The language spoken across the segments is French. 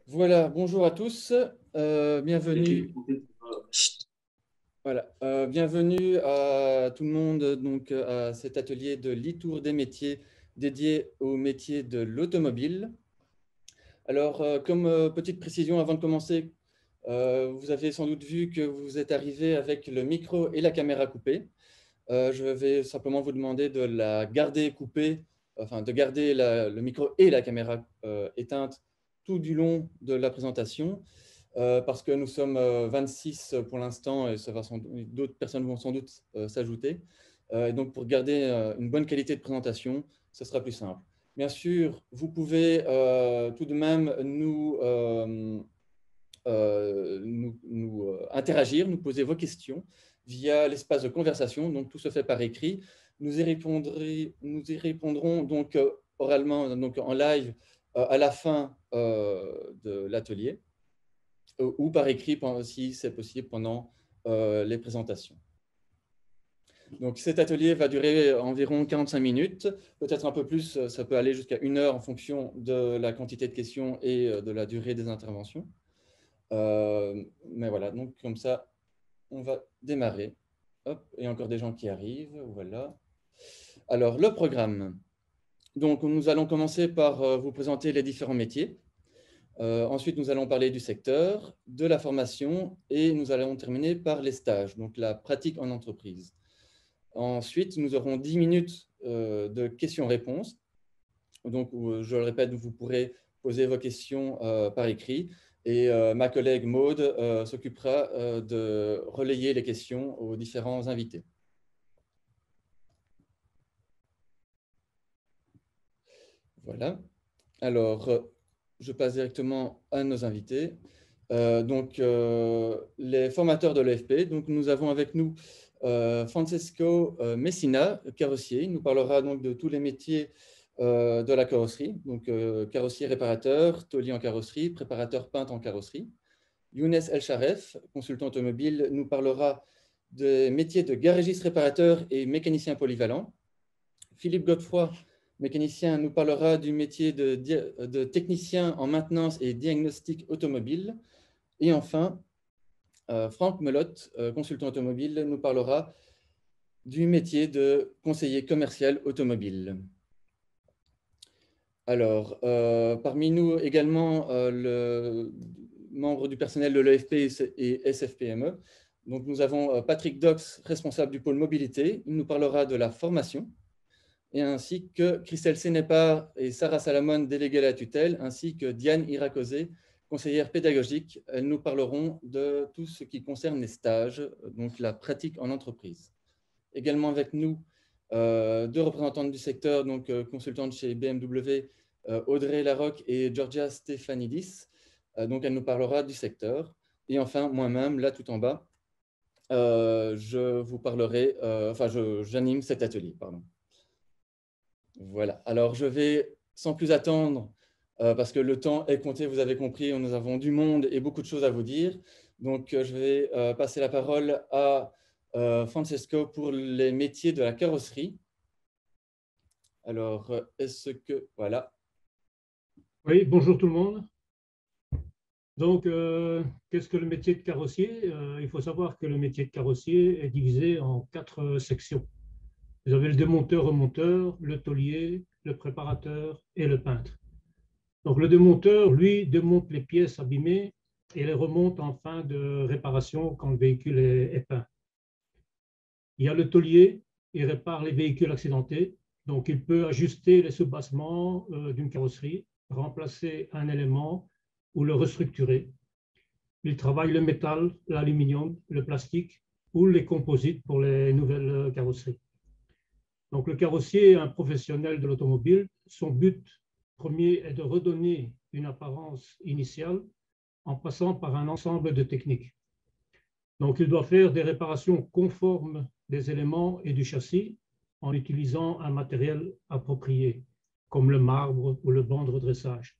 Voilà, bonjour à tous, bienvenue. Voilà, bienvenue à tout le monde donc à cet atelier de l'e-tour des métiers dédié au métier de l'automobile. Alors, comme petite précision avant de commencer, vous avez sans doute vu que vous êtes arrivé avec le micro et la caméra coupés. Je vais simplement vous demander de la garder coupée, enfin de garder le micro et la caméra éteintes tout du long de la présentation, parce que nous sommes 26 pour l'instant et d'autres personnes vont sans doute s'ajouter. Et donc pour garder une bonne qualité de présentation, ce sera plus simple. Bien sûr, vous pouvez tout de même nous interagir, nous poser vos questions via l'espace de conversation. Donc, tout se fait par écrit. Nous y répondrons donc oralement, donc en live, à la fin de l'atelier, ou par écrit si c'est possible pendant les présentations. Donc, cet atelier va durer environ 45 minutes, peut-être un peu plus, ça peut aller jusqu'à 1 heure en fonction de la quantité de questions et de la durée des interventions. Mais voilà, donc comme ça, on va démarrer. Hop, et encore des gens qui arrivent, voilà. Alors, le programme. Donc, nous allons commencer par vous présenter les différents métiers. Ensuite, nous allons parler du secteur, de la formation et nous allons terminer par les stages, donc la pratique en entreprise. Ensuite, nous aurons 10 minutes de questions-réponses. Donc, je le répète, vous pourrez poser vos questions par écrit et ma collègue Maude s'occupera de relayer les questions aux différents invités. Voilà. Alors, je passe directement à nos invités. Les formateurs de l'EFP. Donc, nous avons avec nous Francesco Messina, carrossier. Il nous parlera donc de tous les métiers de la carrosserie. Donc, carrossier réparateur, taulier en carrosserie, préparateur peintre en carrosserie. Younes El Sharef, consultant automobile, nous parlera des métiers de garagiste réparateur et mécanicien polyvalent. Philippe Godefroy, mécanicien, nous parlera du métier de technicien en maintenance et diagnostic automobile. Et enfin, Franck Melotte, consultant automobile, nous parlera du métier de conseiller commercial automobile. Alors, parmi nous également, le membre du personnel de l'EFP et SFPME. Donc, nous avons Patrick Dox, responsable du pôle mobilité. Il nous parlera de la formation, et ainsi que Christelle Sénépard et Sarah Salamon, déléguées à la tutelle, ainsi que Diane Irakosé, conseillère pédagogique. Elles nous parleront de tout ce qui concerne les stages, donc la pratique en entreprise. Également avec nous, deux représentantes du secteur, donc consultantes chez BMW, Audrey Larocque et Georgia Stefanidis. Donc, elle nous parlera du secteur. Et enfin, moi-même, là tout en bas, je vous parlerai, j'anime cet atelier, pardon. Voilà. Alors, je vais sans plus attendre, parce que le temps est compté, vous avez compris, nous avons du monde et beaucoup de choses à vous dire. Donc, je vais passer la parole à Francesco pour les métiers de la carrosserie. Alors, est-ce que... Voilà. Oui, bonjour tout le monde. Donc, qu'est-ce que le métier de carrossier? Il faut savoir que le métier de carrossier est divisé en 4 sections. Vous avez le démonteur-remonteur, le taulier, le préparateur et le peintre. Donc, le démonteur, lui, démonte les pièces abîmées et les remonte en fin de réparation quand le véhicule est peint. Il y a le taulier, il répare les véhicules accidentés. Donc, il peut ajuster les soubassements d'une carrosserie, remplacer un élément ou le restructurer. Il travaille le métal, l'aluminium, le plastique ou les composites pour les nouvelles carrosseries. Donc, le carrossier est un professionnel de l'automobile. Son but premier est de redonner une apparence initiale en passant par un ensemble de techniques. Donc, il doit faire des réparations conformes des éléments et du châssis en utilisant un matériel approprié, comme le marbre ou le banc de redressage.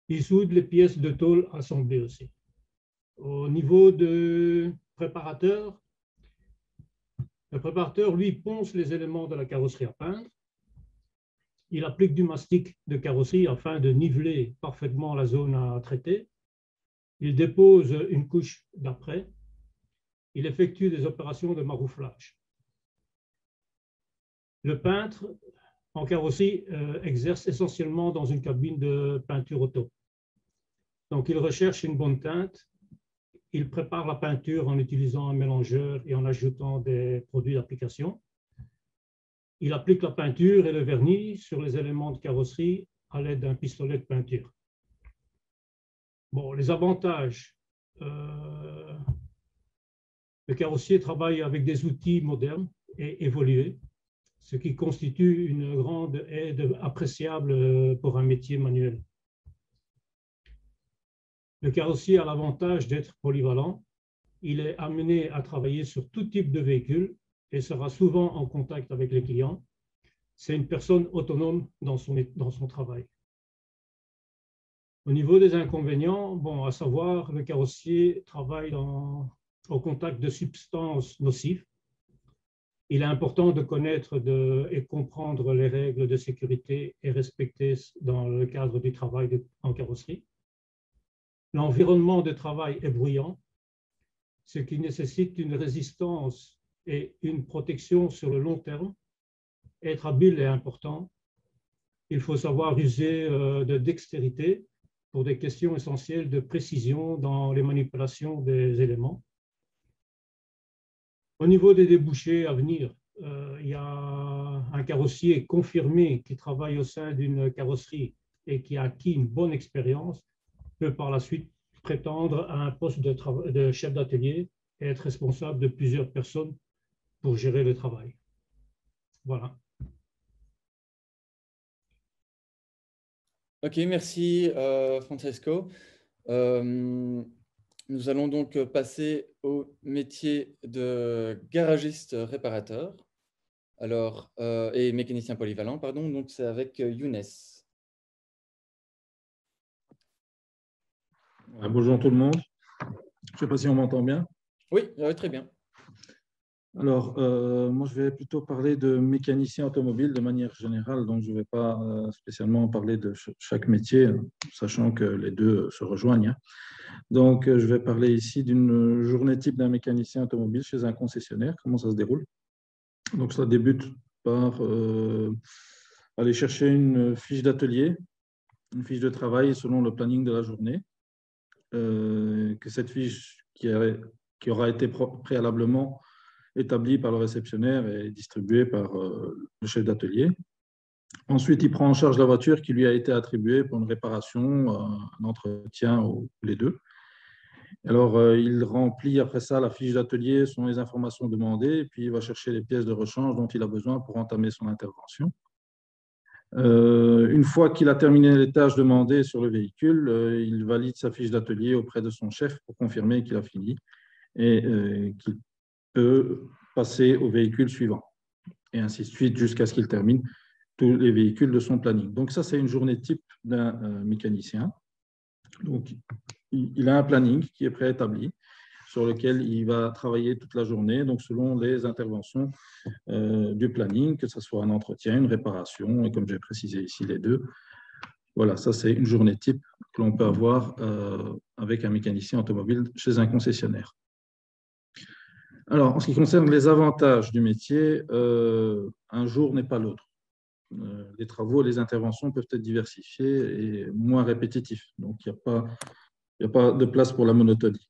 Il soude les pièces de tôle assemblées aussi. Au niveau de préparateur, le préparateur, lui, ponce les éléments de la carrosserie à peindre. il applique du mastic de carrosserie afin de niveler parfaitement la zone à traiter. Il dépose une couche d'après. Il effectue des opérations de marouflage. Le peintre en carrosserie exerce essentiellement dans une cabine de peinture auto. Donc, il recherche une bonne teinte. Il prépare la peinture en utilisant un mélangeur et en ajoutant des produits d'application. Il applique la peinture et le vernis sur les éléments de carrosserie à l'aide d'un pistolet de peinture. Bon, les avantages. Le carrossier travaille avec des outils modernes et évolués, ce qui constitue une grande aide appréciable pour un métier manuel. Le carrossier a l'avantage d'être polyvalent. Il est amené à travailler sur tout type de véhicule et sera souvent en contact avec les clients. C'est une personne autonome dans son travail. Au niveau des inconvénients, bon, à savoir, le carrossier travaille au contact de substances nocives. Il est important de connaître et comprendre les règles de sécurité et respecter dans le cadre du travail en carrosserie. L'environnement de travail est bruyant, ce qui nécessite une résistance et une protection sur le long terme. Être habile est important. Il faut savoir user de dextérité pour des questions essentielles de précision dans les manipulations des éléments. Au niveau des débouchés à venir, il y a un carrossier confirmé qui travaille au sein d'une carrosserie et qui a acquis une bonne expérience peut par la suite prétendre à un poste de chef d'atelier et être responsable de plusieurs personnes pour gérer le travail. Voilà. Ok, merci Francesco. Nous allons donc passer au métier de garagiste réparateur et mécanicien polyvalent, pardon. Donc, c'est avec Younes. Bonjour tout le monde. Je ne sais pas si on m'entend bien. Oui, très bien. Alors, moi, je vais plutôt parler de mécanicien automobile de manière générale, donc je ne vais pas spécialement parler de chaque métier, sachant que les deux se rejoignent. Donc, je vais parler ici d'une journée type d'un mécanicien automobile chez un concessionnaire, comment ça se déroule. Donc, ça débute par aller chercher une fiche d'atelier, une fiche de travail selon le planning de la journée, que cette fiche qui aura été préalablement établi par le réceptionnaire et distribué par le chef d'atelier. Ensuite, il prend en charge la voiture qui lui a été attribuée pour une réparation, un entretien ou les deux. Alors, il remplit après ça la fiche d'atelier selon les informations demandées et puis il va chercher les pièces de rechange dont il a besoin pour entamer son intervention. Une fois qu'il a terminé les tâches demandées sur le véhicule, il valide sa fiche d'atelier auprès de son chef pour confirmer qu'il a fini et qu'il peut passer au véhicule suivant, et ainsi de suite jusqu'à ce qu'il termine tous les véhicules de son planning. Donc ça, c'est une journée type d'un mécanicien. Donc, il a un planning qui est préétabli, sur lequel il va travailler toute la journée, donc selon les interventions du planning, que ce soit un entretien, une réparation, et comme j'ai précisé ici les deux. Voilà, ça c'est une journée type que l'on peut avoir avec un mécanicien automobile chez un concessionnaire. Alors, en ce qui concerne les avantages du métier, un jour n'est pas l'autre. Les travaux, les interventions peuvent être diversifiés et moins répétitifs. Donc, il n'y a pas de place pour la monotonie.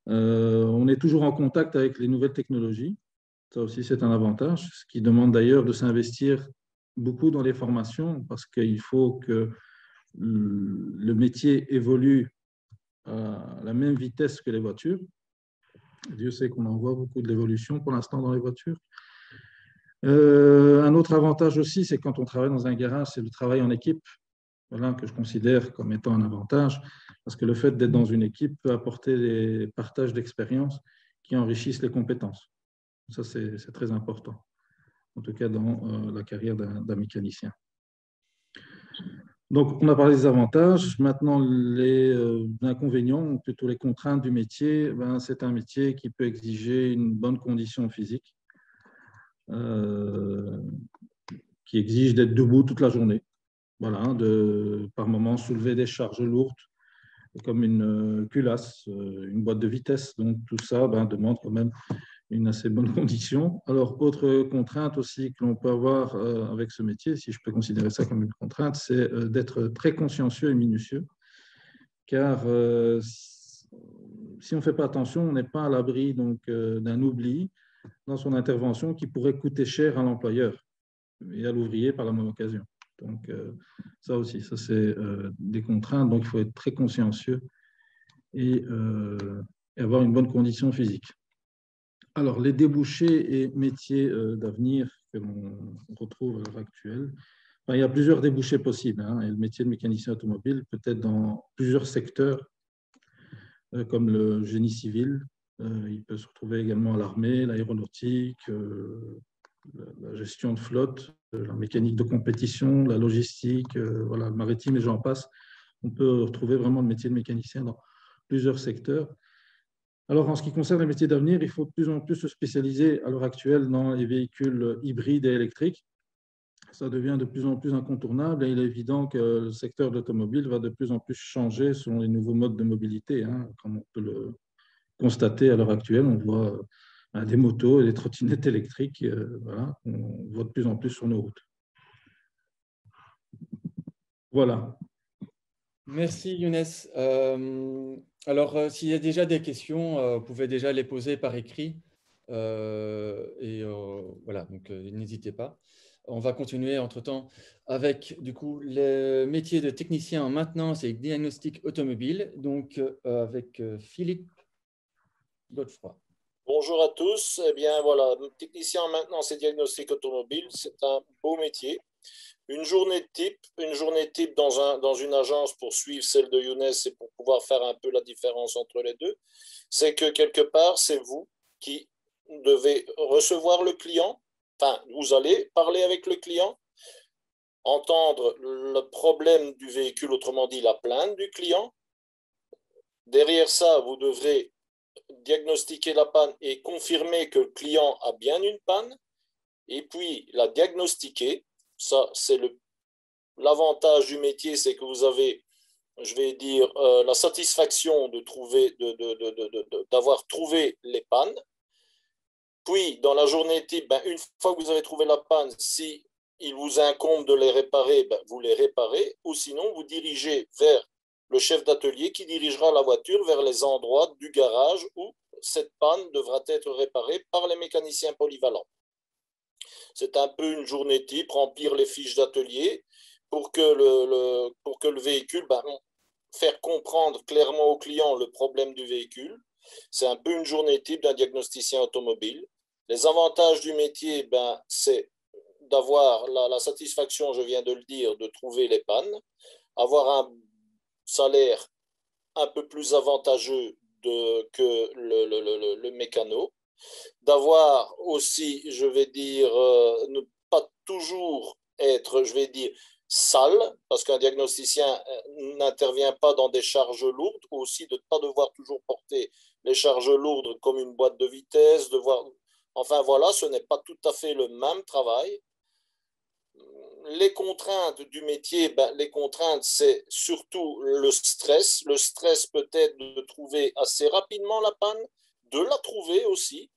On est toujours en contact avec les nouvelles technologies. Ça aussi, c'est un avantage, ce qui demande d'ailleurs de s'investir beaucoup dans les formations parce qu'il faut que le métier évolue à la même vitesse que les voitures. Dieu sait qu'on en voit beaucoup de l'évolution pour l'instant dans les voitures. Un autre avantage aussi, c'est quand on travaille dans un garage, c'est le travail en équipe, voilà, que je considère comme étant un avantage, parce que le fait d'être dans une équipe peut apporter des partages d'expériences qui enrichissent les compétences. Ça, c'est très important, en tout cas dans la carrière d'un mécanicien. Donc, on a parlé des avantages. Maintenant, les inconvénients, ou plutôt les contraintes du métier, c'est un métier qui peut exiger une bonne condition physique. qui exige d'être debout toute la journée. Voilà, par moment soulever des charges lourdes comme une culasse, une boîte de vitesse. Donc tout ça demande quand même une assez bonne condition. Alors, autre contrainte aussi que l'on peut avoir avec ce métier, si je peux considérer ça comme une contrainte, c'est d'être très consciencieux et minutieux, car si on ne fait pas attention, on n'est pas à l'abri d'un oubli dans son intervention qui pourrait coûter cher à l'employeur et à l'ouvrier par la même occasion. Donc, ça aussi, ça c'est des contraintes. Donc, il faut être très consciencieux et avoir une bonne condition physique. Alors, les débouchés et métiers d'avenir que l'on retrouve à l'heure actuelle, il y a plusieurs débouchés possibles. Et le métier de mécanicien automobile peut être dans plusieurs secteurs, comme le génie civil. Il peut se retrouver également à l'armée, l'aéronautique, la gestion de flotte, la mécanique de compétition, la logistique, voilà, le maritime et j'en passe. On peut retrouver vraiment le métier de mécanicien dans plusieurs secteurs. Alors, en ce qui concerne les métiers d'avenir, il faut de plus en plus se spécialiser à l'heure actuelle dans les véhicules hybrides et électriques. Ça devient de plus en plus incontournable et il est évident que le secteur de l'automobile va de plus en plus changer selon les nouveaux modes de mobilité. Comme on peut le constater à l'heure actuelle, on voit des motos et des trottinettes électriques, voilà, on voit de plus en plus sur nos routes. Voilà. Merci Younes. Alors, s'il y a déjà des questions, vous pouvez déjà les poser par écrit. Voilà, donc n'hésitez pas. On va continuer entre-temps avec du coup le métier de technicien en maintenance et diagnostic automobile, donc avec Philippe Godefroy. Bonjour à tous. Eh bien, voilà, technicien en maintenance et diagnostic automobile, c'est un beau métier. Une journée type dans une agence pour suivre celle de Younes et pour pouvoir faire un peu la différence entre les deux, c'est que quelque part, c'est vous qui devez recevoir le client. Enfin, vous allez parler avec le client, entendre le problème du véhicule, autrement dit la plainte du client. Derrière ça, vous devrez diagnostiquer la panne et confirmer que le client a bien une panne, et puis la diagnostiquer. Ça, c'est l'avantage du métier, c'est que vous avez, je vais dire, la satisfaction d'avoir trouvé les pannes. Puis, dans la journée type, une fois que vous avez trouvé la panne, si il vous incombe de les réparer, vous les réparez, ou sinon vous dirigez vers le chef d'atelier qui dirigera la voiture vers les endroits du garage où cette panne devra être réparée par les mécaniciens polyvalents. C'est un peu une journée type, remplir les fiches d'atelier pour que le véhicule, faire comprendre clairement au client le problème du véhicule. C'est un peu une journée type d'un diagnosticien automobile. Les avantages du métier, c'est d'avoir la satisfaction, je viens de le dire, de trouver les pannes, avoir un salaire un peu plus avantageux que le mécano, d'avoir aussi, je vais dire, ne pas toujours être, je vais dire, sale, parce qu'un diagnosticien n'intervient pas dans des charges lourdes, ou aussi de ne pas devoir toujours porter les charges lourdes comme une boîte de vitesse, enfin voilà, ce n'est pas tout à fait le même travail. Les contraintes du métier, les contraintes, c'est surtout le stress. Le stress peut-être de trouver assez rapidement la panne, de la trouver aussi,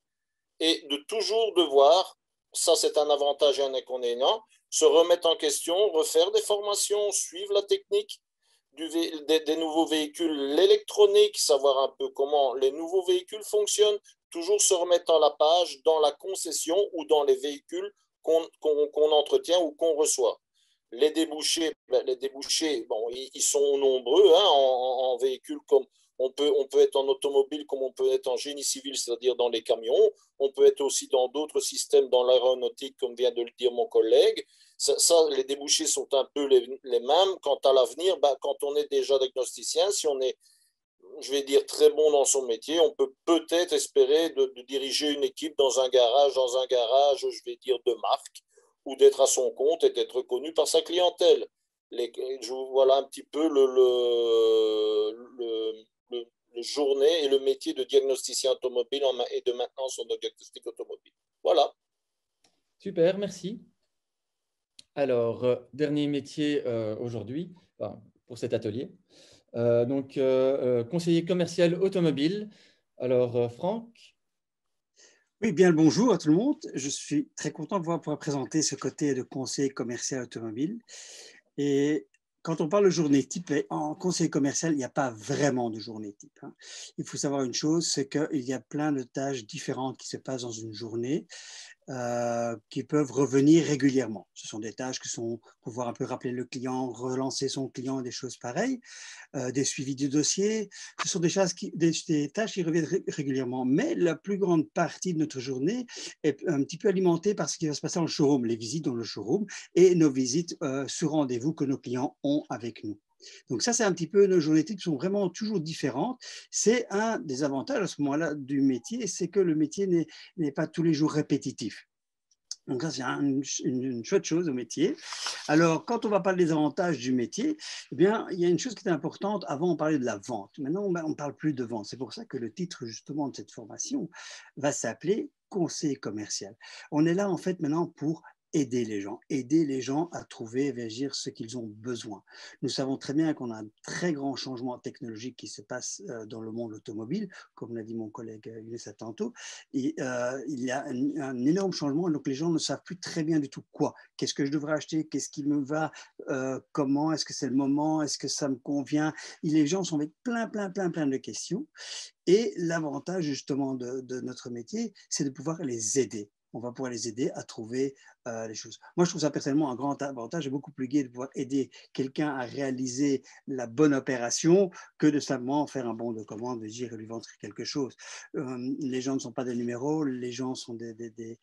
et de toujours devoir, ça c'est un avantage et un inconvénient, se remettre en question, refaire des formations, suivre la technique des nouveaux véhicules, l'électronique, savoir un peu comment les nouveaux véhicules fonctionnent, toujours se remettre à la page dans la concession ou dans les véhicules qu'on entretient ou qu'on reçoit. Les débouchés, ils sont nombreux en véhicules comme on peut être en automobile comme on peut être en génie civil, c'est-à-dire dans les camions. On peut être aussi dans d'autres systèmes, dans l'aéronautique, comme vient de le dire mon collègue. Les débouchés sont un peu les mêmes. Quant à l'avenir, quand on est déjà diagnosticien, si on est, je vais dire, très bon dans son métier, on peut peut-être espérer de diriger une équipe dans un garage, je vais dire, de marque, ou d'être à son compte et d'être connu par sa clientèle. Voilà un petit peu le journée et le métier de diagnosticien automobile et de maintenance en diagnostic automobile. Voilà. Super, merci. Alors, dernier métier aujourd'hui, enfin, pour cet atelier. Conseiller commercial automobile. Alors, Franck? Oui, bien le bonjour à tout le monde. Je suis très content de pouvoir présenter ce côté de conseiller commercial automobile. Et quand on parle de journée type, en conseiller commercial, il n'y a pas vraiment de journée type. Il faut savoir une chose, c'est qu'il y a plein de tâches différentes qui se passent dans une journée. Qui peuvent revenir régulièrement. Ce sont des tâches qui sont pouvoir un peu rappeler le client, relancer son client, des choses pareilles, des suivis du dossier. Ce sont des tâches qui reviennent régulièrement. Mais la plus grande partie de notre journée est un petit peu alimentée par ce qui va se passer dans le showroom, les visites dans le showroom et nos visites sur rendez-vous que nos clients ont avec nous. Donc ça, c'est un petit peu nos journées types qui sont vraiment toujours différentes. C'est un des avantages à ce moment-là du métier, c'est que le métier n'est pas tous les jours répétitif. Donc ça, c'est une chouette chose au métier. Alors, quand on va parler des avantages du métier, eh bien, il y a une chose qui est importante. Avant, on parlait de la vente. Maintenant, on ne parle plus de vente. C'est pour ça que le titre, justement, de cette formation va s'appeler conseiller commercial. On est là, en fait, maintenant pour aider les gens à trouver et agir ce qu'ils ont besoin. Nous savons très bien qu'on a un très grand changement technologique qui se passe dans le monde automobile, comme l'a dit mon collègue Younes tantôt, et il y a un énorme changement, donc les gens ne savent plus très bien du tout quoi. Qu'est-ce que je devrais acheter? Qu'est-ce qui me va? Comment? Est-ce que c'est le moment? Est-ce que ça me convient? Et les gens sont avec plein de questions. Et l'avantage justement de notre métier, c'est de pouvoir les aider. On va pouvoir les aider à trouver les choses. Moi, je trouve ça personnellement un grand avantage et beaucoup plus gai de pouvoir aider quelqu'un à réaliser la bonne opération que de simplement faire un bon de commande, de dire et lui vendre quelque chose. Les gens ne sont pas des numéros, les gens sont des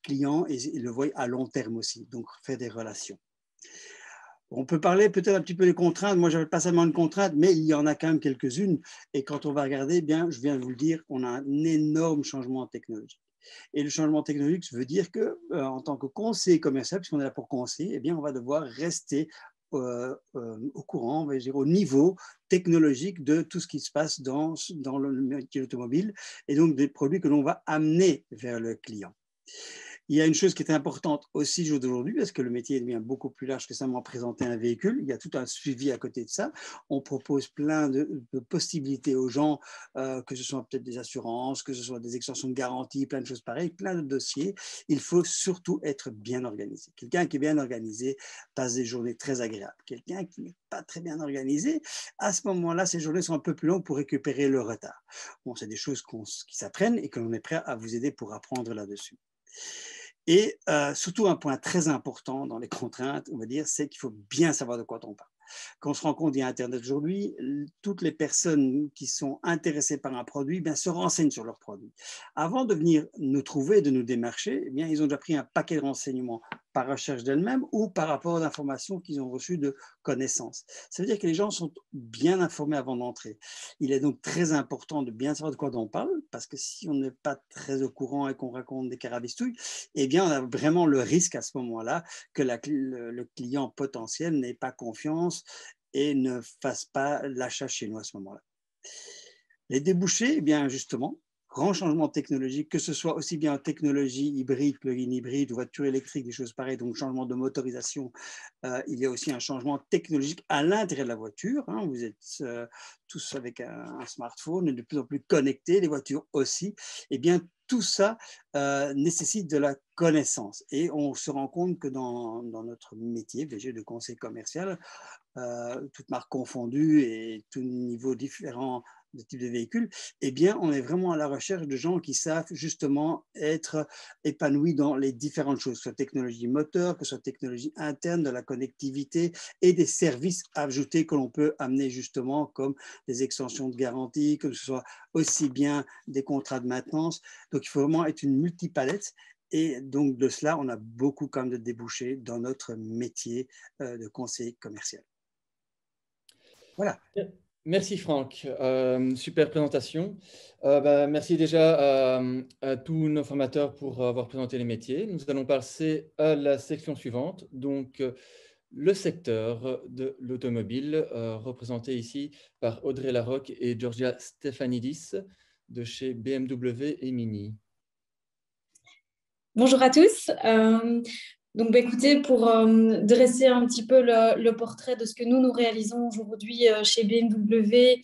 clients et ils le voient à long terme aussi, donc faire des relations. On peut parler peut-être un petit peu des contraintes. Moi, je n'avais pas seulement une contrainte, mais il y en a quand même quelques-unes. Et quand on va regarder, bien, je viens de vous le dire, on a un énorme changement technologique. Et le changement technologique veut dire que, en tant que conseiller commercial, puisqu'on est là pour conseiller, eh bien, on va devoir rester au courant, on va dire, au niveau technologique de tout ce qui se passe dans le métier automobile et donc des produits que l'on va amener vers le client. Il y a une chose qui est importante aussi aujourd'hui, parce que le métier devient beaucoup plus large que simplement présenter un véhicule. Il y a tout un suivi à côté de ça. On propose plein de possibilités aux gens, que ce soit peut-être des assurances, que ce soit des extensions de garantie, plein de choses pareilles, plein de dossiers. Il faut surtout être bien organisé. Quelqu'un qui est bien organisé passe des journées très agréables. Quelqu'un qui n'est pas très bien organisé, à ce moment-là, ces journées sont un peu plus longues pour récupérer le retard. Bon, c'est des choses qui s'apprennent et que l'on est prêt à vous aider pour apprendre là-dessus. Et surtout, un point très important dans les contraintes, on va dire, c'est qu'il faut bien savoir de quoi on parle. Quand on se rend compte qu'il y a Internet aujourd'hui, toutes les personnes qui sont intéressées par un produit bien, se renseignent sur leur produit. Avant de venir nous trouver, de nous démarcher, eh bien, ils ont déjà pris un paquet de renseignements par recherche d'elles-mêmes ou par rapport aux informations qu'ils ont reçues de connaissances. Ça veut dire que les gens sont bien informés avant d'entrer. Il est donc très important de bien savoir de quoi on parle, parce que si on n'est pas très au courant et qu'on raconte des carabistouilles, eh bien, on a vraiment le risque à ce moment-là que le client potentiel n'ait pas confiance et ne fasse pas l'achat chez nous à ce moment-là. Les débouchés, eh bien justement, grand changement technologique, que ce soit aussi bien en technologie hybride, plug-in hybride, voiture électrique, des choses pareilles, donc changement de motorisation, il y a aussi un changement technologique à l'intérieur de la voiture. Vous êtes tous avec un smartphone, de plus en plus connectés, les voitures aussi. Eh bien, tout ça nécessite de la connaissance. Et on se rend compte que dans notre métier, VG de conseil commercial, toutes marques confondues et tout niveau différent de type de véhicule, eh bien, on est vraiment à la recherche de gens qui savent justement être épanouis dans les différentes choses, que ce soit technologie moteur, que ce soit technologie interne, de la connectivité et des services ajoutés que l'on peut amener justement comme des extensions de garantie, que ce soit aussi bien des contrats de maintenance. Donc, il faut vraiment être une multipalette. Et donc, de cela, on a beaucoup quand même de débouchés dans notre métier de conseiller commercial. Voilà. Merci Franck, super présentation. Merci déjà à tous nos formateurs pour avoir présenté les métiers. Nous allons passer à la section suivante, donc le secteur de l'automobile, représenté ici par Audrey Larocque et Georgia Stefanidis de chez BMW et Mini. Bonjour à tous. Donc, écoutez, pour dresser un petit peu le portrait de ce que nous réalisons aujourd'hui chez BMW,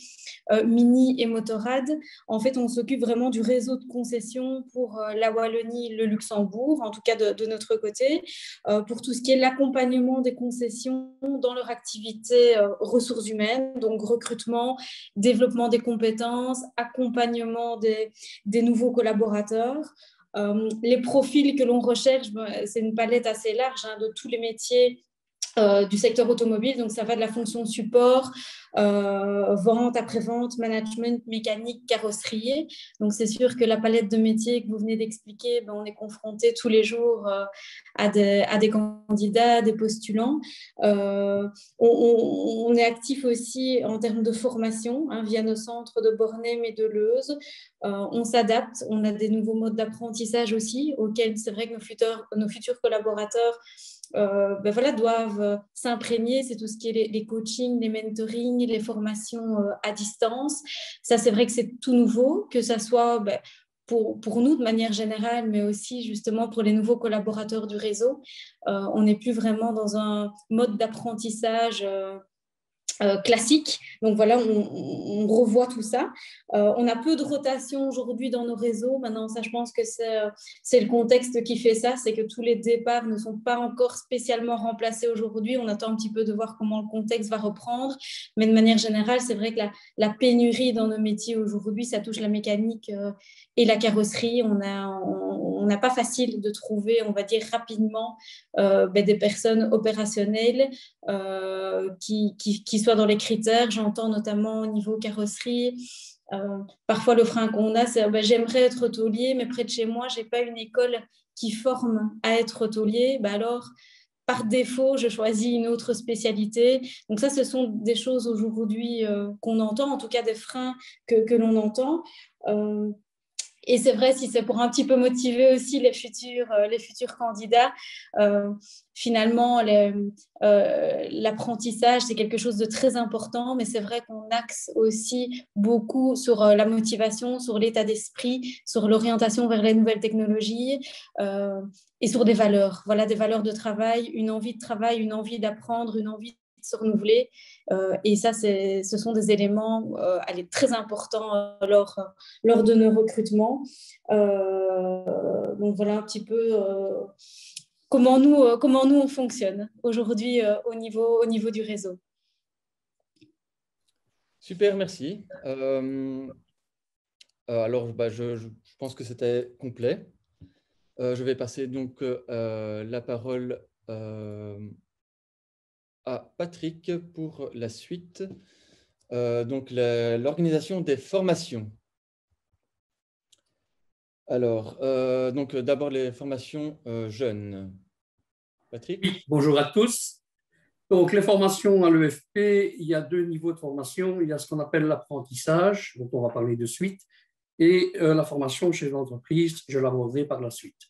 Mini et Motorrad, en fait, on s'occupe vraiment du réseau de concessions pour la Wallonie, le Luxembourg, en tout cas de notre côté, pour tout ce qui est l'accompagnement des concessions dans leur activité ressources humaines, donc recrutement, développement des compétences, accompagnement des nouveaux collaborateurs. Les profils que l'on recherche, c'est une palette assez large de tous les métiers du secteur automobile, donc ça va de la fonction support, vente, après-vente, management, mécanique, carrosserie. Donc c'est sûr que la palette de métiers que vous venez d'expliquer, on est confronté tous les jours à des candidats, des postulants. On est actif aussi en termes de formation via nos centres de Bornem et de Leuze. On s'adapte, on a des nouveaux modes d'apprentissage aussi auxquels c'est vrai que nos futurs collaborateurs doivent s'imprégner. C'est tout ce qui est les coachings, les mentorings, les formations à distance. Ça, c'est vrai que c'est tout nouveau, que ça soit pour nous de manière générale, mais aussi justement pour les nouveaux collaborateurs du réseau. On n'est plus vraiment dans un mode d'apprentissage classique. Donc voilà, on revoit tout ça. On a peu de rotation aujourd'hui dans nos réseaux. Maintenant, ça, je pense que c'est le contexte qui fait ça, c'est que tous les départs ne sont pas encore spécialement remplacés aujourd'hui. On attend un petit peu de voir comment le contexte va reprendre. Mais de manière générale, c'est vrai que la pénurie dans nos métiers aujourd'hui, ça touche la mécanique et la carrosserie. On n'a pas facile de trouver, on va dire, rapidement des personnes opérationnelles qui soient dans les critères. J'entends notamment au niveau carrosserie. Parfois, le frein qu'on a, c'est j'aimerais être tôlier, mais près de chez moi, je n'ai pas une école qui forme à être tôlier. Alors, par défaut, je choisis une autre spécialité. Donc ça, ce sont des choses aujourd'hui qu'on entend, en tout cas des freins que l'on entend. Et c'est vrai, si c'est pour un petit peu motiver aussi les futurs candidats, finalement, l'apprentissage, c'est quelque chose de très important, mais c'est vrai qu'on axe aussi beaucoup sur la motivation, sur l'état d'esprit, sur l'orientation vers les nouvelles technologies et sur des valeurs. Voilà, des valeurs de travail, une envie d'apprendre, une envie de se renouveler. Et ça, ce sont des éléments très importants lors de nos recrutements. Donc voilà un petit peu comment nous on fonctionne aujourd'hui au niveau du réseau. Super, merci. Alors, je pense que c'était complet. Je vais passer donc la parole à Patrick pour la suite. Donc, l'organisation des formations. Alors, donc d'abord les formations jeunes. Patrick ? Oui, bonjour à tous. Donc, les formations à l'EFP, il y a deux niveaux de formation. Il y a ce qu'on appelle l'apprentissage, dont on va parler de suite, et la formation chez l'entreprise, je l'aborderai par la suite.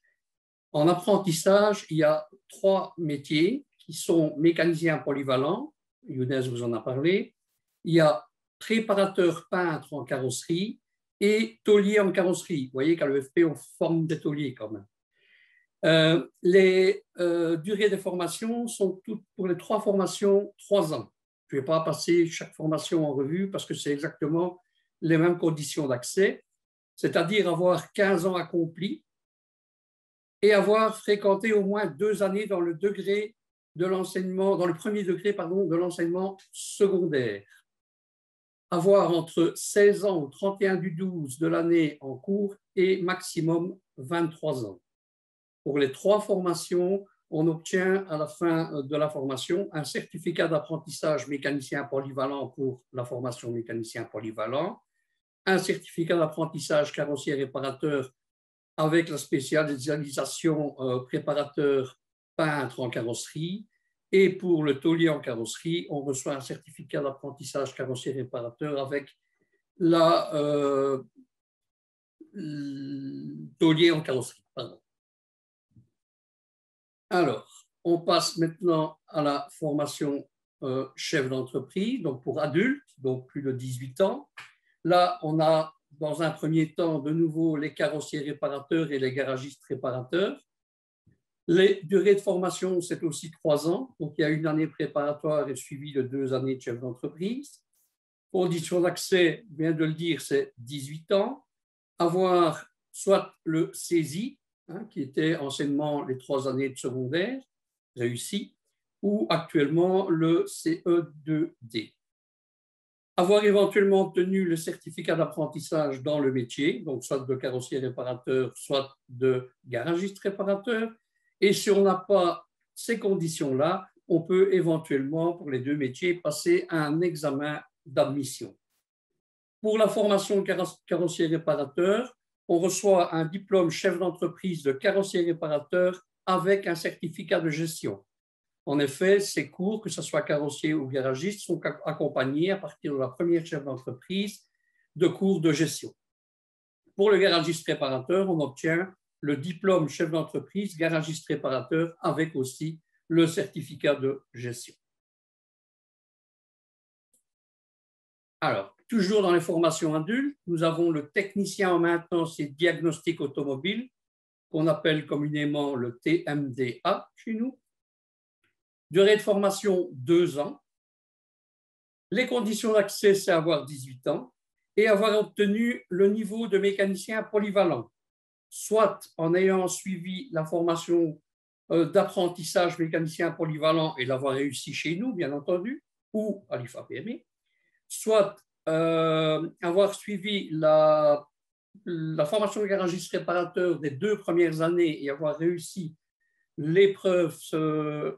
En apprentissage, il y a 3 métiers qui sont mécanicien polyvalent, Younes vous en a parlé. Il y a préparateur peintre en carrosserie et tôlier en carrosserie. Vous voyez qu'à l'EFP, on forme des tôliers quand même. Les durées des formations sont toutes pour les 3 formations 3 ans. Je ne vais pas passer chaque formation en revue parce que c'est exactement les mêmes conditions d'accès, c'est-à-dire avoir 15 ans accomplis et avoir fréquenté au moins 2 années dans le degré de l'enseignement, dans le premier degré de l'enseignement secondaire. Avoir entre 16 ans au 31/12 de l'année en cours et maximum 23 ans. Pour les 3 formations, on obtient à la fin de la formation un certificat d'apprentissage mécanicien polyvalent pour la formation mécanicien polyvalent, un certificat d'apprentissage carrossier réparateur avec la spécialisation préparateur peintre en carrosserie, et pour le tôlier en carrosserie, on reçoit un certificat d'apprentissage carrossier réparateur avec la tôlier en carrosserie. Pardon. Alors, on passe maintenant à la formation chef d'entreprise, donc pour adultes, donc plus de 18 ans. Là, on a dans un premier temps de nouveau les carrossiers réparateurs et les garagistes réparateurs. Les durées de formation, c'est aussi 3 ans. Donc, il y a une année préparatoire et suivie de 2 années de chef d'entreprise. Conditions d'accès, je viens de le dire, c'est 18 ans. Avoir soit le CESI, qui était anciennement les 3 années de secondaire réussi, ou actuellement le CE2D. Avoir éventuellement obtenu le certificat d'apprentissage dans le métier, donc soit de carrossier réparateur, soit de garagiste réparateur. Et si on n'a pas ces conditions-là, on peut éventuellement, pour les 2 métiers, passer un examen d'admission. Pour la formation carrossier réparateur, on reçoit un diplôme chef d'entreprise de carrossier réparateur avec un certificat de gestion. En effet, ces cours, que ce soit carrossier ou garagiste, sont accompagnés à partir de la première chef d'entreprise de cours de gestion. Pour le garagiste réparateur, on obtient le diplôme chef d'entreprise garagiste réparateur avec aussi le certificat de gestion. Alors, toujours dans les formations adultes, nous avons le technicien en maintenance et diagnostic automobile, qu'on appelle communément le TMDA chez nous. Durée de formation, 2 ans. Les conditions d'accès, c'est avoir 18 ans et avoir obtenu le niveau de mécanicien polyvalent, soit en ayant suivi la formation d'apprentissage mécanicien polyvalent et l'avoir réussi chez nous, bien entendu, ou à l'IFAPME, soit avoir suivi la formation de garagiste réparateur des 2 premières années et avoir réussi l'épreuve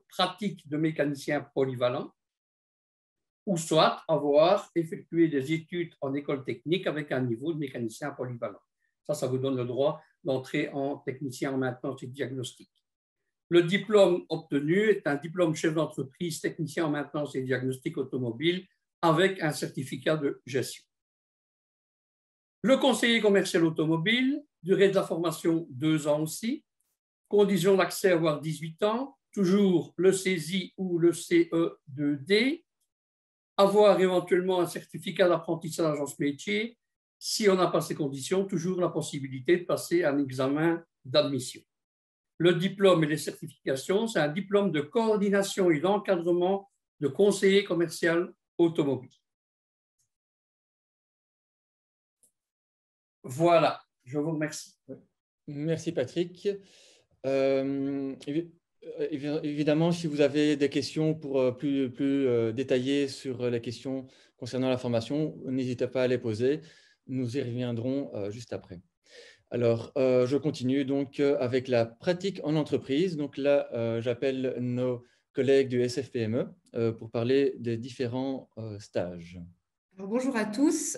pratique de mécanicien polyvalent, ou soit avoir effectué des études en école technique avec un niveau de mécanicien polyvalent. Ça vous donne le droit d'entrer en technicien en maintenance et diagnostic. Le diplôme obtenu est un diplôme chef d'entreprise, technicien en maintenance et diagnostic automobile avec un certificat de gestion. Le conseiller commercial automobile, durée de la formation 2 ans aussi. Conditions d'accès, avoir 18 ans, toujours le CESI ou le CE2D, avoir éventuellement un certificat d'apprentissage dans ce métier. Si on n'a pas ces conditions, toujours la possibilité de passer un examen d'admission. Le diplôme et les certifications, c'est un diplôme de coordination et d'encadrement de conseiller commercial automobile. Voilà, je vous remercie. Merci Patrick. Évidemment, si vous avez des questions pour plus détaillées sur les questions concernant la formation, n'hésitez pas à les poser. Nous y reviendrons juste après. Alors, je continue donc avec la pratique en entreprise. Donc là, j'appelle nos collègues du SFPME pour parler des différents stages. Alors, bonjour à tous.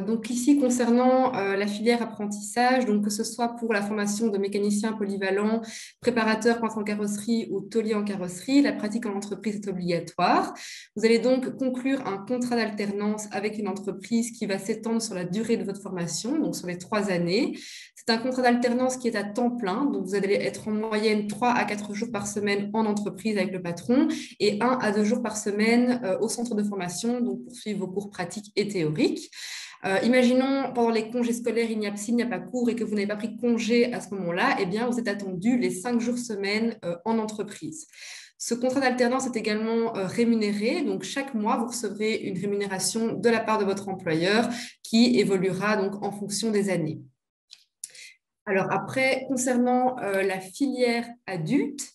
Donc ici, concernant la filière apprentissage, donc que ce soit pour la formation de mécanicien polyvalent, préparateur peintre en carrosserie ou tôlier en carrosserie, la pratique en entreprise est obligatoire. Vous allez donc conclure un contrat d'alternance avec une entreprise qui va s'étendre sur la durée de votre formation, donc sur les 3 années. C'est un contrat d'alternance qui est à temps plein, donc vous allez être en moyenne 3 à 4 jours par semaine en entreprise avec le patron et 1 à 2 jours par semaine au centre de formation, donc pour suivre vos cours pratiques et théoriques. Imaginons, pendant les congés scolaires, s'il n'y a pas cours et que vous n'avez pas pris congé à ce moment-là, eh bien, vous êtes attendu les 5 jours semaine en entreprise. Ce contrat d'alternance est également rémunéré, donc chaque mois, vous recevrez une rémunération de la part de votre employeur qui évoluera donc en fonction des années. Alors après, concernant la filière adulte,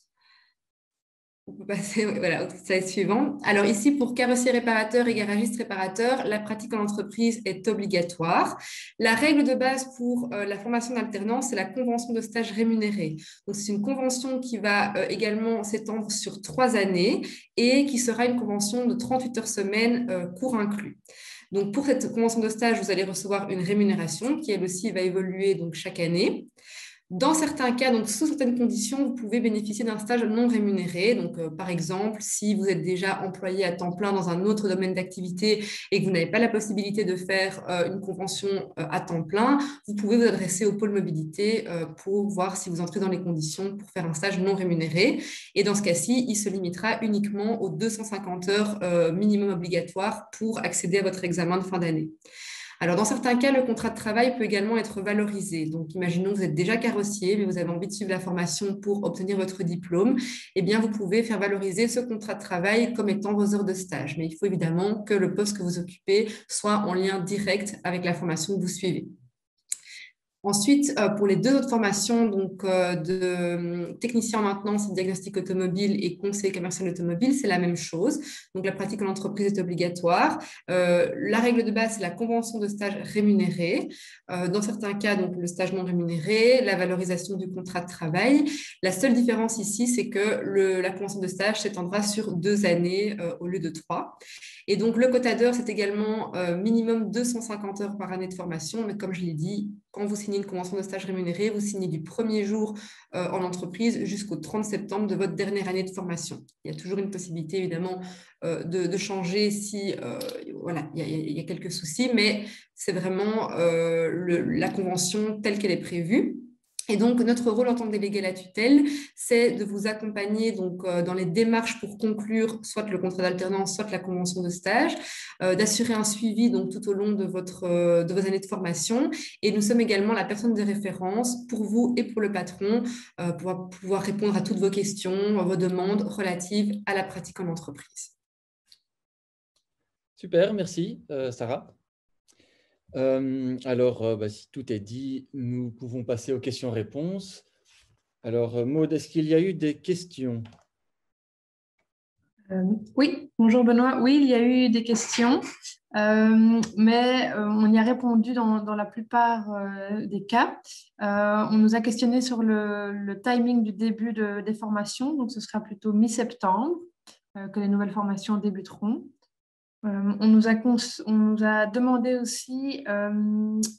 on peut passer voilà, au slide suivant. Alors ici, pour carrossier réparateur et garagiste réparateur, la pratique en entreprise est obligatoire. La règle de base pour la formation d'alternance, c'est la convention de stage rémunéré. Donc c'est une convention qui va également s'étendre sur 3 années et qui sera une convention de 38 heures semaine, cours inclus. Donc pour cette convention de stage, vous allez recevoir une rémunération qui, elle aussi, va évoluer donc, chaque année. Dans certains cas, donc sous certaines conditions, vous pouvez bénéficier d'un stage non rémunéré. Donc, par exemple, si vous êtes déjà employé à temps plein dans un autre domaine d'activité et que vous n'avez pas la possibilité de faire une convention à temps plein, vous pouvez vous adresser au pôle mobilité pour voir si vous entrez dans les conditions pour faire un stage non rémunéré. Et dans ce cas-ci, il se limitera uniquement aux 250 heures minimum obligatoires pour accéder à votre examen de fin d'année. Alors, dans certains cas, le contrat de travail peut également être valorisé. Donc, imaginons que vous êtes déjà carrossier, mais vous avez envie de suivre la formation pour obtenir votre diplôme. Eh bien, vous pouvez faire valoriser ce contrat de travail comme étant vos heures de stage. Mais il faut évidemment que le poste que vous occupez soit en lien direct avec la formation que vous suivez. Ensuite, pour les deux autres formations, donc de technicien en maintenance et diagnostic automobile et conseiller commercial automobile, c'est la même chose. Donc, la pratique en entreprise est obligatoire. La règle de base, c'est la convention de stage rémunérée. Dans certains cas, donc le stage non rémunéré, la valorisation du contrat de travail. La seule différence ici, c'est que la convention de stage s'étendra sur 2 années au lieu de 3. Et donc, le quota d'heures, c'est également minimum 250 heures par année de formation. Mais comme je l'ai dit, quand vous signez une convention de stage rémunérée, vous signez du premier jour en entreprise jusqu'au 30 septembre de votre dernière année de formation. Il y a toujours une possibilité, évidemment, de changer si voilà, il y a quelques soucis, mais c'est vraiment la convention telle qu'elle est prévue. Et donc, notre rôle en tant que délégué à la tutelle, c'est de vous accompagner donc, dans les démarches pour conclure soit le contrat d'alternance, soit la convention de stage, d'assurer un suivi donc, tout au long de vos années de formation. Et nous sommes également la personne de référence pour vous et pour le patron pour pouvoir répondre à toutes vos questions, vos demandes relatives à la pratique en entreprise. Super, merci Sarah. Si tout est dit, nous pouvons passer aux questions-réponses. Alors, Maud, est-ce qu'il y a eu des questions? Oui, bonjour Benoît. Oui, il y a eu des questions, mais on y a répondu dans la plupart des cas. On nous a questionné sur le timing du début des formations, donc ce sera plutôt mi-septembre que les nouvelles formations débuteront. On nous a demandé aussi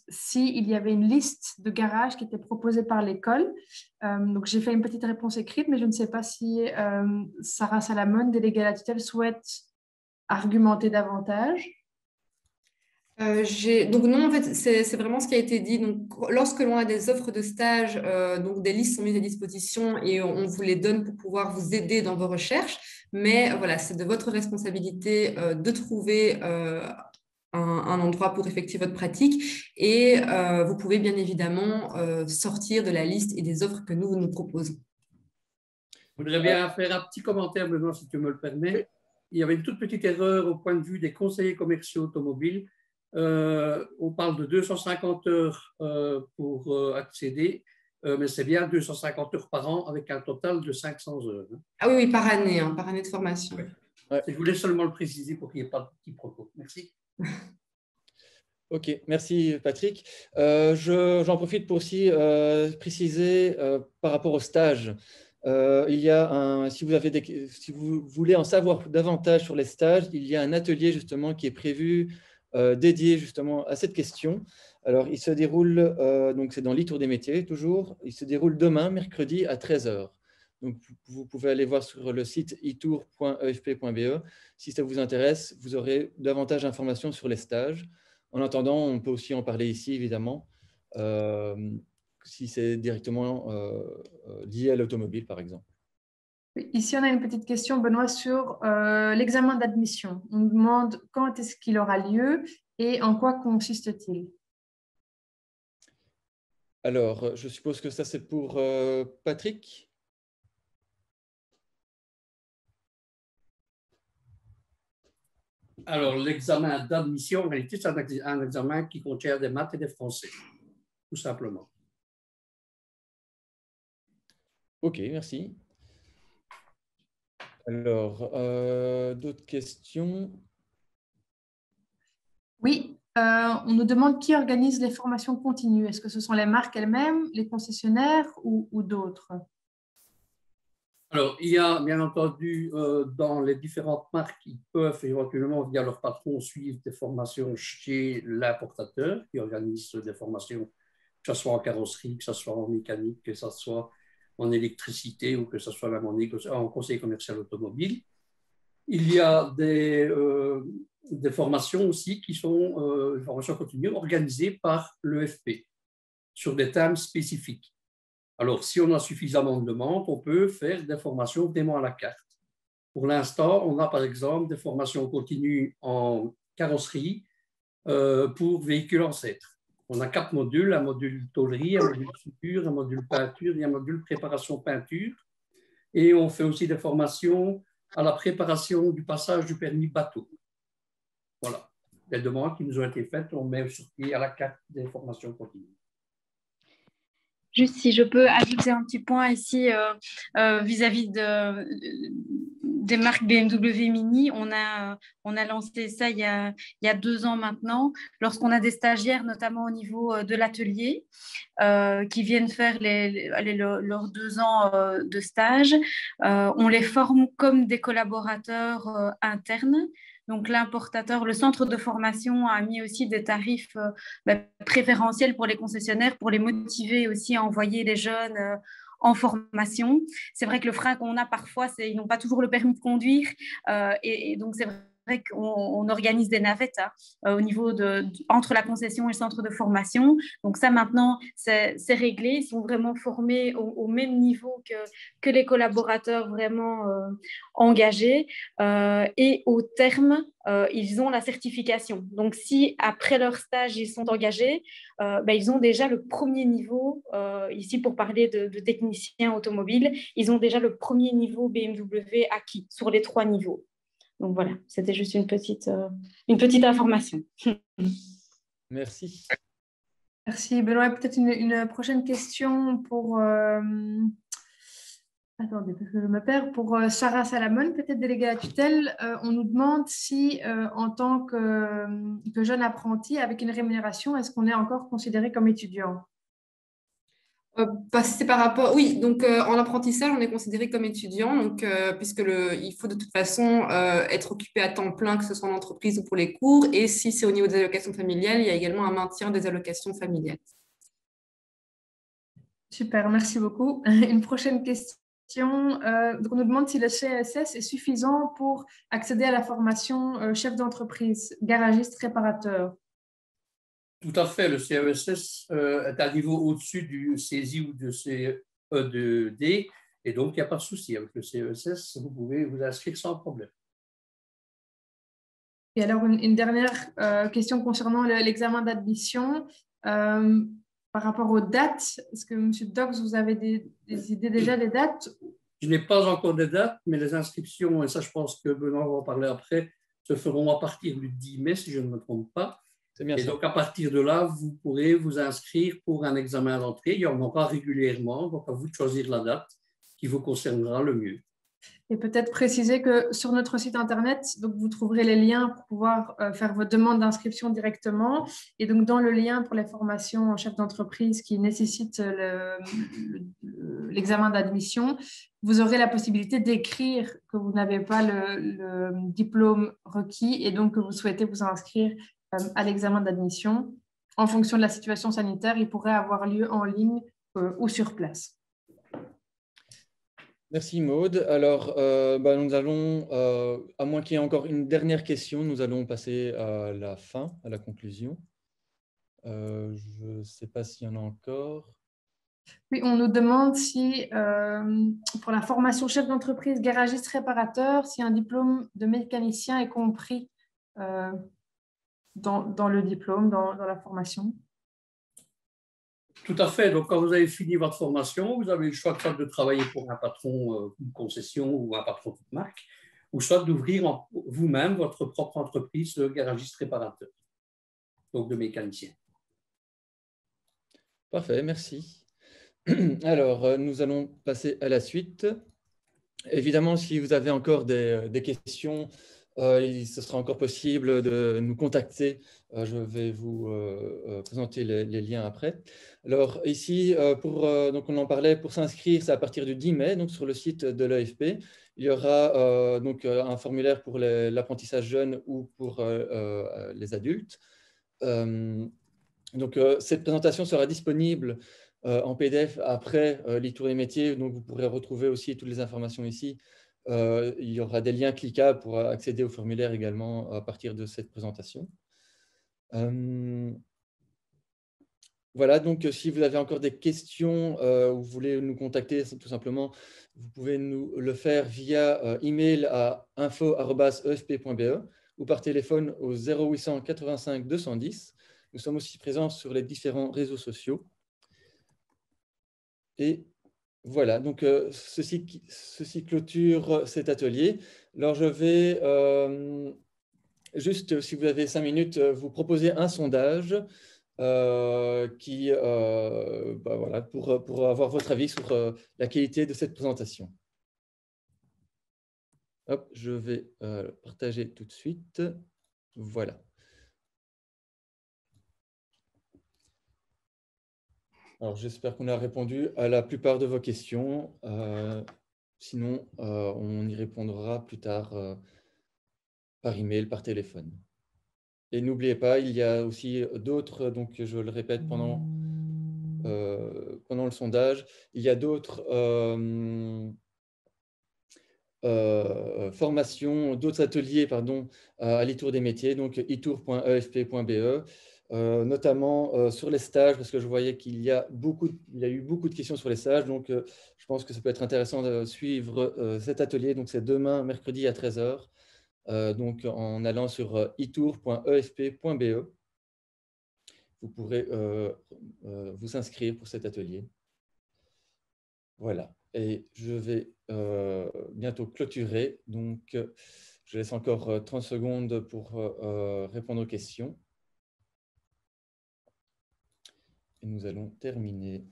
s'il y avait une liste de garages qui était proposée par l'école. Donc, j'ai fait une petite réponse écrite, mais je ne sais pas si Sarah Salamone, déléguée à la tutelle, souhaite argumenter davantage. Donc non, en fait, c'est vraiment ce qui a été dit. Donc, lorsque l'on a des offres de stage, donc des listes sont mises à disposition et on vous les donne pour pouvoir vous aider dans vos recherches. Mais voilà, c'est de votre responsabilité de trouver un endroit pour effectuer votre pratique et vous pouvez bien évidemment sortir de la liste et des offres que nous nous proposons. Je voudrais bien faire un petit commentaire, Benoît, si tu me le permets. Il y avait une toute petite erreur au point de vue des conseillers commerciaux automobiles. On parle de 250 heures pour accéder, mais c'est bien 250 heures par an avec un total de 500 heures. Ah oui, par année de formation. Oui. Ouais. Je voulais seulement le préciser pour qu'il n'y ait pas de petit propos. Merci. Ok, merci Patrick. J'en profite pour aussi préciser par rapport au stage. Si vous voulez en savoir davantage sur les stages, il y a un atelier justement qui est prévu dédié justement à cette question. Alors, il se déroule, donc c'est dans l'e-tour des métiers toujours, il se déroule demain, mercredi à 13 h. Donc, vous pouvez aller voir sur le site itour.efp.be. Si ça vous intéresse, vous aurez davantage d'informations sur les stages. En attendant, on peut aussi en parler ici, évidemment, si c'est directement lié à l'automobile, par exemple. Ici, on a une petite question, Benoît, sur l'examen d'admission. On nous demande quand est-ce qu'il aura lieu et en quoi consiste-t-il? Alors, je suppose que ça, c'est pour Patrick. Alors, l'examen d'admission, en réalité, c'est un examen qui contient des maths et des français, tout simplement. OK, merci. Alors, d'autres questions? Oui, on nous demande qui organise les formations continues. Est-ce que ce sont les marques elles-mêmes, les concessionnaires ou d'autres? Alors, il y a bien entendu dans les différentes marques qui peuvent éventuellement, via leur patron, suivre des formations chez l'importateur qui organise des formations, que ce soit en carrosserie, que ce soit en mécanique, que ce soit en électricité ou que ce soit même en conseil commercial automobile. Il y a des formations aussi qui sont des formations continues organisées par l'EFP sur des thèmes spécifiques. Alors, si on a suffisamment de demandes, on peut faire des formations vraiment à la carte. Pour l'instant, on a par exemple des formations continues en carrosserie, pour véhicules ancêtres. On a 4 modules, un module tôlerie, un module soudure, un module peinture et un module préparation peinture. Et on fait aussi des formations à la préparation du passage du permis bateau. Voilà, les demandes qui nous ont été faites, on met sur pied à la carte des formations continues. Juste si je peux ajouter un petit point ici vis-à-vis des marques BMW Mini, on a lancé ça il y a 2 ans maintenant, lorsqu'on a des stagiaires, notamment au niveau de l'atelier, qui viennent faire leurs 2 ans de stage. On les forme comme des collaborateurs internes. Donc, l'importateur, le centre de formation a mis aussi des tarifs préférentiels pour les concessionnaires pour les motiver aussi à envoyer les jeunes en formation. C'est vrai que le frein qu'on a parfois, c'est qu'ils n'ont pas toujours le permis de conduire. Et donc, c'est vrai qu'on organise des navettes au niveau entre la concession et le centre de formation. Donc ça, maintenant, c'est réglé. Ils sont vraiment formés au même niveau que les collaborateurs vraiment engagés. Et au terme, ils ont la certification. Donc, si après leur stage, ils sont engagés, ils ont déjà le premier niveau, ici pour parler de techniciens automobiles, ils ont déjà le premier niveau BMW acquis sur les 3 niveaux. Donc voilà, c'était juste une petite information. Merci. Merci Benoît. Peut-être une prochaine question pour... Attendez, parce que je me perds. Pour Sarah Salamon, peut-être déléguée à la tutelle, on nous demande si, en tant que jeune apprenti, avec une rémunération, est-ce qu'on est encore considéré comme étudiant? C'est par rapport, oui, donc en apprentissage, on est considéré comme étudiant, donc, puisque il faut de toute façon être occupé à temps plein, que ce soit en entreprise ou pour les cours, et si c'est au niveau des allocations familiales, il y a également un maintien des allocations familiales. Super, merci beaucoup. Une prochaine question. Donc on nous demande si le CESS est suffisant pour accéder à la formation chef d'entreprise, garagiste, réparateur. Tout à fait, le CESS est à niveau au-dessus du CESI ou du CE2D, et donc il n'y a pas de souci. Avec le CESS, vous pouvez vous inscrire sans problème. Et alors, une dernière question concernant l'examen d'admission. Par rapport aux dates, est-ce que M. Dox, vous avez des idées déjà des dates? Je n'ai pas encore de dates, mais les inscriptions, et ça je pense que Benoît va en parler après, se feront à partir du 10 mai, si je ne me trompe pas. Et donc, à partir de là, vous pourrez vous inscrire pour un examen d'entrée. Il y en aura régulièrement, donc à vous de choisir la date qui vous concernera le mieux. Et peut-être préciser que sur notre site internet, donc vous trouverez les liens pour pouvoir faire votre demande d'inscription directement. Et donc, dans le lien pour les formations en chef d'entreprise qui nécessitent l'examen d'admission, vous aurez la possibilité d'écrire que vous n'avez pas le diplôme requis et donc que vous souhaitez vous inscrire à l'examen d'admission. En fonction de la situation sanitaire, il pourrait avoir lieu en ligne ou sur place. Merci Maude. Alors, nous allons, à moins qu'il y ait encore une dernière question, nous allons passer à la fin, à la conclusion. Je ne sais pas s'il y en a encore. Oui, on nous demande si, pour la formation chef d'entreprise, garagiste, réparateur, si un diplôme de mécanicien est compris dans le diplôme, dans la formation. Tout à fait. Donc, quand vous avez fini votre formation, vous avez le choix soit de travailler pour un patron, une concession ou un patron de marque, ou soit d'ouvrir vous-même votre propre entreprise de garagiste réparateur, donc de mécanicien. Parfait, merci. Alors, nous allons passer à la suite. Évidemment, si vous avez encore des questions, ce sera encore possible de nous contacter. Je vais vous présenter les liens après. Alors ici, donc on en parlait, pour s'inscrire, c'est à partir du 10 mai, donc sur le site de l'AFP. Il y aura donc un formulaire pour l'apprentissage jeune ou pour les adultes. Donc cette présentation sera disponible en PDF après l'e-tour des métiers, donc vous pourrez retrouver aussi toutes les informations ici. Il y aura des liens cliquables pour accéder au formulaire également à partir de cette présentation. Voilà, donc si vous avez encore des questions ou vous voulez nous contacter, tout simplement, vous pouvez nous le faire via email à info@efp.be ou par téléphone au 0800 85 210. Nous sommes aussi présents sur les différents réseaux sociaux. Et voilà, donc ceci clôture cet atelier. Alors je vais juste, si vous avez 5 minutes, vous proposer un sondage voilà, pour avoir votre avis sur la qualité de cette présentation. Hop, je vais partager tout de suite. Voilà. Alors, j'espère qu'on a répondu à la plupart de vos questions. Sinon, on y répondra plus tard par email, par téléphone. Et n'oubliez pas, il y a aussi d'autres, donc je le répète pendant le sondage, il y a d'autres formations, d'autres ateliers pardon, à l'e-tour des métiers, donc itour.efp.be, notamment sur les stages, parce que je voyais qu'il y a eu beaucoup de questions sur les stages, donc je pense que ça peut être intéressant de suivre cet atelier. Donc c'est demain, mercredi à 13 h. Donc, en allant sur itour.efp.be, vous pourrez vous inscrire pour cet atelier. Voilà, et je vais bientôt clôturer. Donc, je laisse encore 30 secondes pour répondre aux questions. Et nous allons terminer.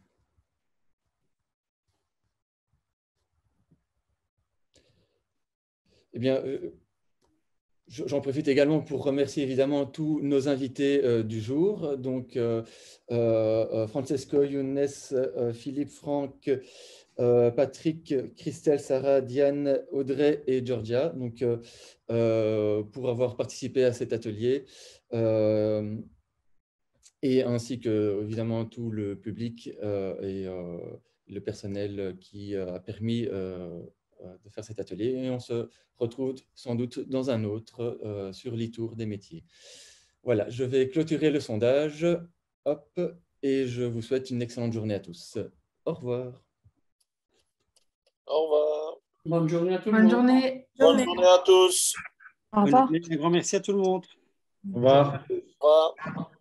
Eh bien, j'en profite également pour remercier évidemment tous nos invités du jour. Donc, Francesco, Younes, Philippe, Franck, Patrick, Christelle, Sarah, Diane, Audrey et Georgia, donc, pour avoir participé à cet atelier. Et ainsi que, évidemment, tout le public et le personnel qui a permis de faire cet atelier. Et on se retrouve sans doute dans un autre sur l'e-tour des métiers. Voilà, je vais clôturer le sondage. Hop, et je vous souhaite une excellente journée à tous. Au revoir. Au revoir. Bonne journée à tout le Bonne monde. journée. Bonne journée à tous. Au revoir. Un grand merci à tout le monde. Au revoir. Au revoir.